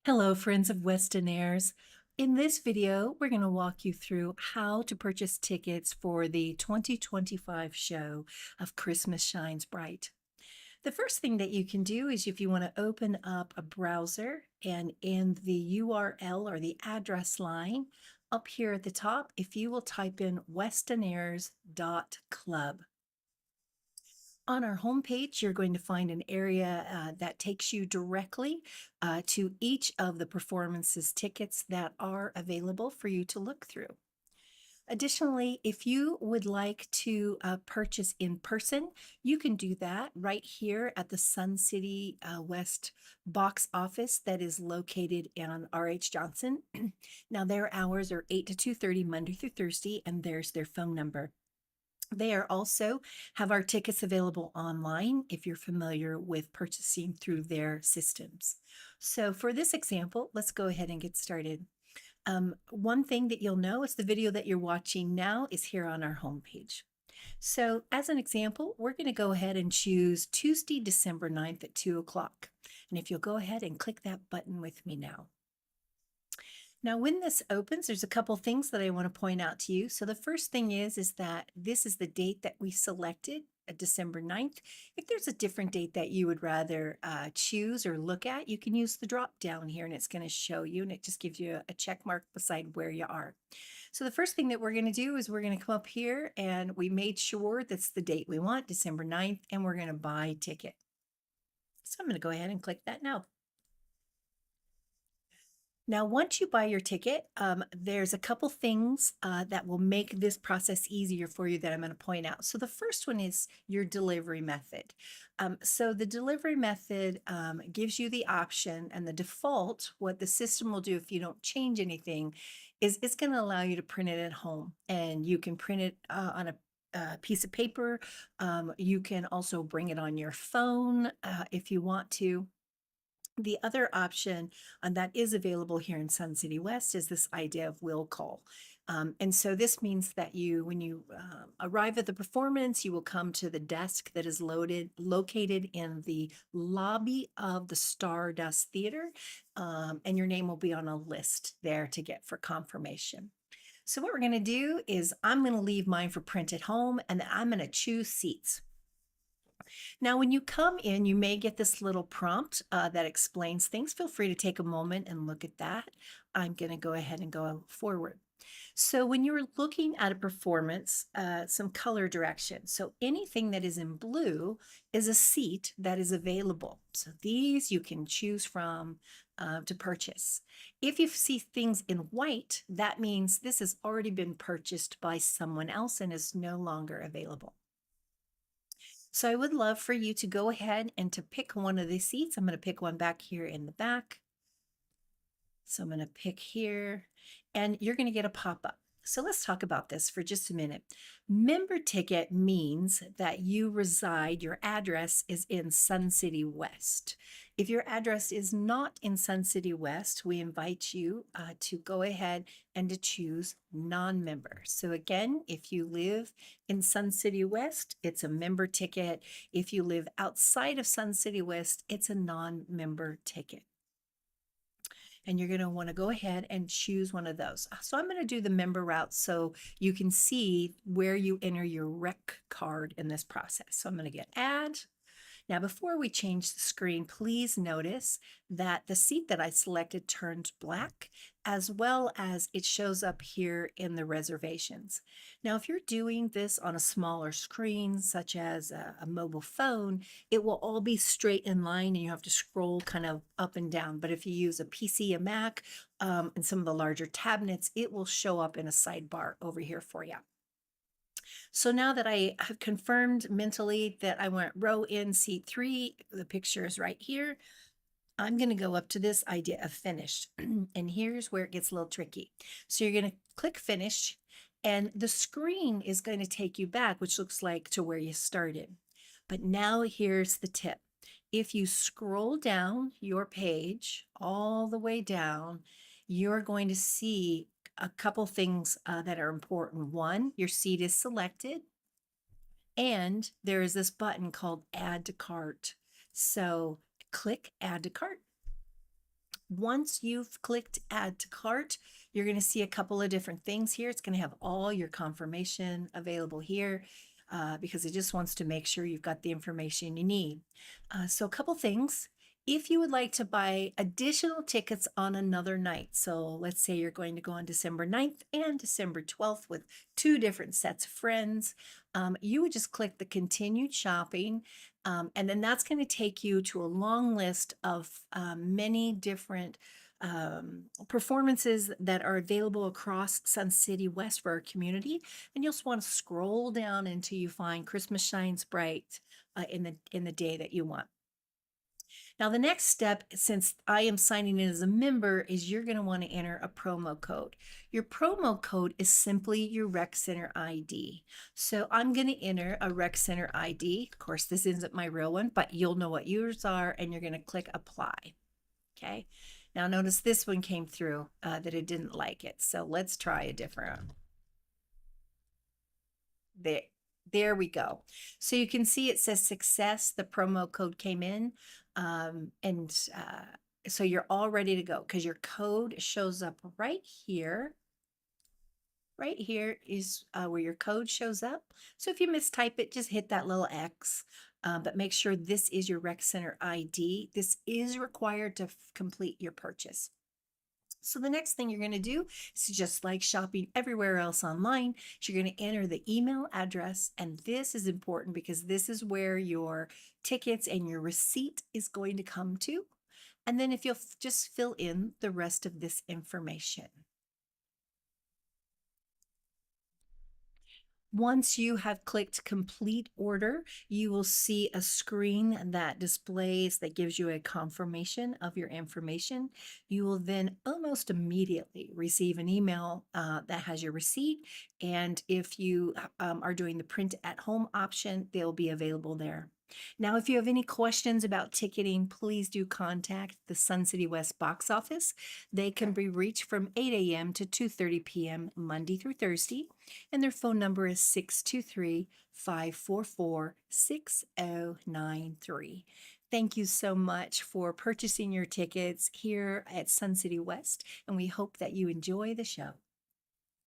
Hello, friends of Westernaires. In this video, we're going to walk you through how to purchase tickets for the 2025 show of Christmas Shines Bright. The first thing that you can do is if you want to open up a browser and in the URL or the address line up here at the top, if you will type in westernaires.club. On our homepage, you're going to find an area that takes you directly to each of the performances tickets that are available for you to look through. Additionally, if you would like to purchase in person, you can do that right here at the Sun City West box office that is located on R.H. Johnson. Now, their hours are 8 to 2:30 Monday through Thursday, and there's their phone number. They are also have our tickets available online if you're familiar with purchasing through their systems. So for this example, let's go ahead and get started. One thing that you'll know is the video that you're watching now is here on our homepage. So as an example, we're going to go ahead and choose Tuesday, December 9th at 2 o'clock. And if you'll go ahead and click that button with me now. Now, when this opens, there's a couple things that I want to point out to you. So the first thing is that this is the date that we selected, December 9th. If there's a different date that you would rather choose or look at, you can use the drop down here and it's going to show you, and it just gives you a check mark beside where you are. So the first thing that we're going to do is we're going to come up here and we made sure that's the date we want, December 9th, and we're going to buy ticket. So I'm going to go ahead and click that now. Now, once you buy your ticket, there's a couple things that will make this process easier for you that I'm going to point out. So the first one is your delivery method. So the delivery method gives you the option, and the default, what the system will do if you don't change anything, is it's going to allow you to print it at home. And you can print it on a piece of paper. You can also bring it on your phone if you want to. The other option that is available here in Sun City West is this idea of will call. And so this means that when you arrive at the performance, you will come to the desk that is located in the lobby of the Stardust Theater, and your name will be on a list there to get for confirmation. So what we're going to do is I'm going to leave mine for print at home, and I'm going to choose seats. Now, when you come in, you may get this little prompt that explains things. Feel free to take a moment and look at that. I'm going to go ahead and go forward. So when you're looking at a performance, some color direction. So anything that is in blue is a seat that is available. So these you can choose from to purchase. If you see things in white, that means this has already been purchased by someone else and is no longer available. So I would love for you to go ahead and to pick one of these seats. I'm going to pick one back here in the back. So I'm going to pick here, and you're going to get a pop-up. So let's talk about this for just a minute. Member ticket means that you reside, your address is in Sun City West. If your address is not in Sun City West, we invite you to go ahead and to choose non-member. So again, if you live in Sun City West, it's a member ticket. If you live outside of Sun City West, it's a non-member ticket. And you're going to want to go ahead and choose one of those. So I'm going to do the member route so you can see where you enter your rec card in this process. So I'm going to get add. Now, before we change the screen, please notice that the seat that I selected turned black, as well as it shows up here in the reservations. Now, if you're doing this on a smaller screen, such as a mobile phone, it will all be straight in line and you have to scroll kind of up and down. But if you use a PC, a Mac, and some of the larger tablets, it will show up in a sidebar over here for you. So now that I have confirmed mentally that I want row in seat 3, the picture is right here. I'm going to go up to this idea of finished. And here's where it gets a little tricky. So you're going to click finish, and the screen is going to take you back, which looks like to where you started. But now here's the tip. If you scroll down your page all the way down, you're going to see a couple things that are important. One, your seat is selected, and there is this button called Add to Cart. So click Add to Cart. Once you've clicked add to cart, you're going to see a couple of different things here. It's going to have all your confirmation available here because it just wants to make sure you've got the information you need. So a couple things. If you would like to buy additional tickets on another night, so let's say you're going to go on December 9th and December 12th with two different sets of friends, you would just click the continued shopping, and then that's going to take you to a long list of many different performances that are available across Sun City West for our community. And you'll just want to scroll down until you find Christmas Shines Bright in the day that you want. Now, the next step, since I am signing in as a member, is you're going to want to enter a promo code. Your promo code is simply your Rec Center ID. So I'm going to enter a Rec Center ID. Of course, this isn't my real one, but you'll know what yours are, and you're going to click apply. Okay. Now, notice this one came through that it didn't like it. So let's try a different one. There we go. So you can see it says success. The promo code came in. And so you're all ready to go because your code shows up right here. Right here is where your code shows up. So if you mistype it, just hit that little X. But make sure this is your Rec Center ID. This is required to complete your purchase. So the next thing you're going to do is just like shopping everywhere else online, you're going to enter the email address. And this is important because this is where your tickets and your receipt is going to come to. And then if you'll just fill in the rest of this information. Once you have clicked complete order, you will see a screen that displays, that gives you a confirmation of your information. You will then almost immediately receive an email that has your receipt. And if you are doing the print at home option, they'll be available there. Now, if you have any questions about ticketing, please do contact the Sun City West box office. They can be reached from 8 a.m. to 2:30 p.m. Monday through Thursday, and their phone number is 623-544-6093. Thank you so much for purchasing your tickets here at Sun City West, and we hope that you enjoy the show.